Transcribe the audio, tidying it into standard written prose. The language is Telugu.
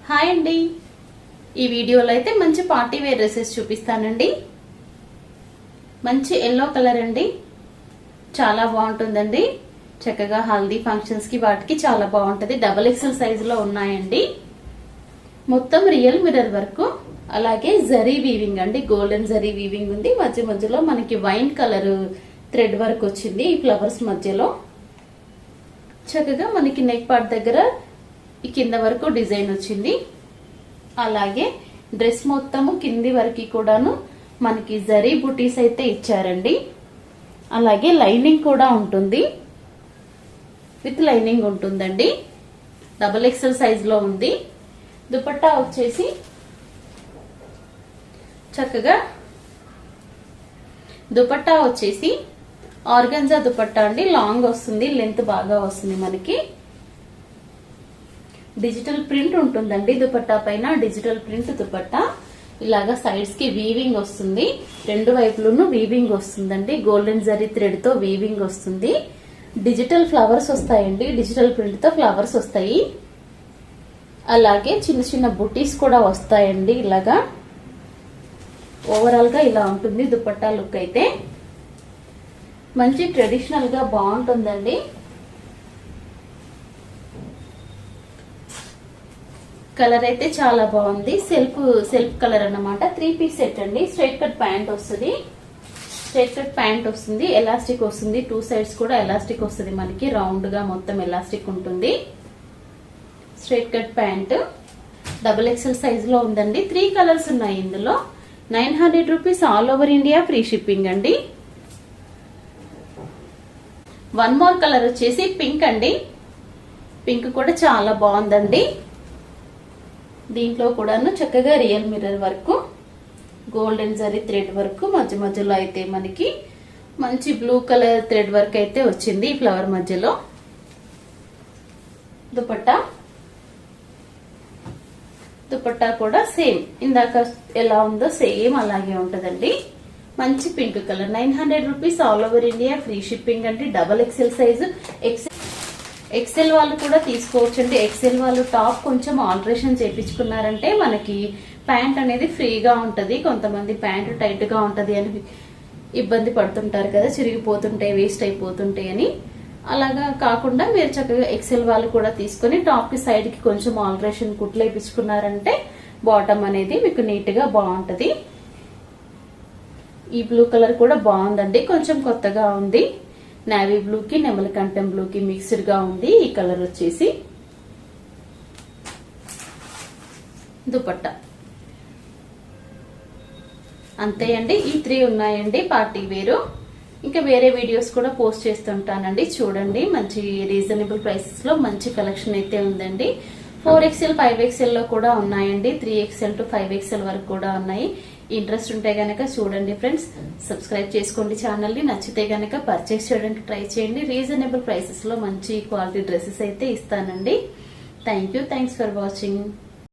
హాయ్ అండి, ఈ వీడియోలో అయితే మంచి పార్టీ వేర్ డ్రెస్సెస్ చూపిస్తానండి. మంచి ఎల్లో కలర్ అండి, చాలా బాగుంటుందండి. చక్కగా హల్దీ ఫంక్షన్స్ కి వాటికి చాలా బాగుంటది. డబుల్ ఎక్సెల్ సైజ్ లో ఉన్నాయండి. మొత్తం రియల్ మిర్రర్ వర్క్, అలాగే జరీ వీవింగ్ అండి, గోల్డెన్ జరీ వీవింగ్ ఉంది. మధ్య మధ్యలో మనకి వైన్ కలర్ థ్రెడ్ వర్క్ వచ్చింది ఈ ఫ్లవర్స్ మధ్యలో. చక్కగా మనకి నెక్ పార్ట్ దగ్గర ఈ కింద వరకు డిజైన్ వచ్చింది. అలాగే డ్రెస్ మొత్తము కింది వరకు కూడాను మనకి జరీ బుటీస్ అయితే ఇచ్చారండి. అలాగే లైనింగ్ కూడా ఉంటుంది, విత్ లైనింగ్ ఉంటుందండి. డబుల్ ఎక్సెల్ సైజ్ లో ఉంది. దుపట్టా వచ్చేసి చక్కగా దుపట్టా వచ్చేసి ఆర్గంజా దుపట్టా అండి. లాంగ్ వస్తుంది, లెంత్ బాగా వస్తుంది. మనకి డిజిటల్ ప్రింట్ ఉంటుందండి దుపట్టా పైన. డిజిటల్ ప్రింట్ దుపట్టా ఇలాగా సైడ్స్ కి వీవింగ్ వస్తుంది, రెండు వైపులను వీవింగ్ వస్తుందండి. గోల్డెన్ జరీ థ్రెడ్ తో వీవింగ్ వస్తుంది. డిజిటల్ ఫ్లవర్స్ వస్తాయండి, డిజిటల్ ప్రింట్ తో ఫ్లవర్స్ వస్తాయి. అలాగే చిన్న చిన్న బుటీస్ కూడా వస్తాయండి. ఇలాగా ఓవరాల్ గా ఇలా ఉంటుంది దుపట్టా లుక్ అయితే. మంచి ట్రెడిషనల్ గా బాగుంటుందండి. కలర్ అయితే చాలా బాగుంది. సెల్ఫ్ కలర్ అన్నమాట. 3 పీస్ సెట్ అండి. స్ట్రైట్ కట్ ప్యాంట్ వస్తుంది, స్ట్రైట్ కట్ ప్యాంట్ వస్తుంది. ఎలాస్టిక్ వస్తుంది, 2 సైడ్స్ కూడా ఎలాస్టిక్ వస్తుంది. మనకి రౌండ్ గా మొత్తం ఎలాస్టిక్ ఉంటుంది. Straight cut pant double XL size లో ఉందండి. 3 కలర్స్ ఉన్నాయి ఇందులో. 900 rupees all over India, free shipping అండి. వన్ మోర్ కలర్ వచ్చేసి పింక్ అండి. పింక్ కూడా చాలా బాగుందండి. దీంట్లో కూడాను చక్కగా real mirror work, golden zari thread work, మధ్య మధ్యలో అయితే మనకి మంచి బ్లూ కలర్ థ్రెడ్ వర్క్ అయితే వచ్చింది ఈ ఫ్లవర్ మధ్యలో. దుపట్టా కూడా సేమ్ ఇందాక ఎలా ఉందో సేమ్ అలాగే ఉంటదండి. మంచి pink colour. 900 rupees all over India, free shipping అండి. Double XL size. ఎక్సెల్ వాళ్ళు కూడా తీసుకోవచ్చండి. ఎక్సెల్ వాళ్ళు టాప్ కొంచెం ఆల్టరేషన్ చేయించుకున్నారంటే మనకి ప్యాంట్ అనేది ఫ్రీగా ఉంటది. కొంతమంది ప్యాంట్ టైట్ గా ఉంటది అని ఇబ్బంది పడుతుంటారు కదా, చిరిగిపోతుంటాయి, వేస్ట్ అయిపోతుంటాయి అని. అలాగా కాకుండా మీరు చక్కగా ఎక్సెల్ వాళ్ళు కూడా తీసుకుని టాప్ కి సైడ్ కి కొంచెం ఆల్టరేషన్ కుట్లు వేయించుకున్నారంటే బాటమ్ అనేది మీకు నీట్ గా బాగుంటది. ఈ బ్లూ కలర్ కూడా బాగుందండి, కొంచెం కొత్తగా ఉంది. నేవీ బ్లూ కి నెమలి కంఠం బ్లూ కి మిక్స్డ్ గా ఉంది ఈ కలర్ వచ్చేసి. దుపట్టా అంతే అండి. ఈ 3 ఉన్నాయండి పార్టీ వేరు. ఇంకా వేరే వీడియోస్ కూడా పోస్ట్ చేస్తుంటానండి, చూడండి. మంచి రీజనబుల్ ప్రైసెస్ లో మంచి కలెక్షన్ అయితే ఉందండి. 4XL 5XL లో కూడా ఉన్నాయండి. 3XL to 5XL వరకు కూడా ఉన్నాయి. ఇంట్రెస్ట్ ఉంటే గనక చూడండి ఫ్రెండ్స్. సబ్స్క్రైబ్ చేసుకోండి ఛానల్ ని. నచ్చితే గనక పర్చేస్ చేయడానికి ట్రై చేయండి. రీజనబుల్ ప్రైసెస్ లో మంచి క్వాలిటీ డ్రెస్సెస్ అయితే ఇస్తానండి. Thanks for watching.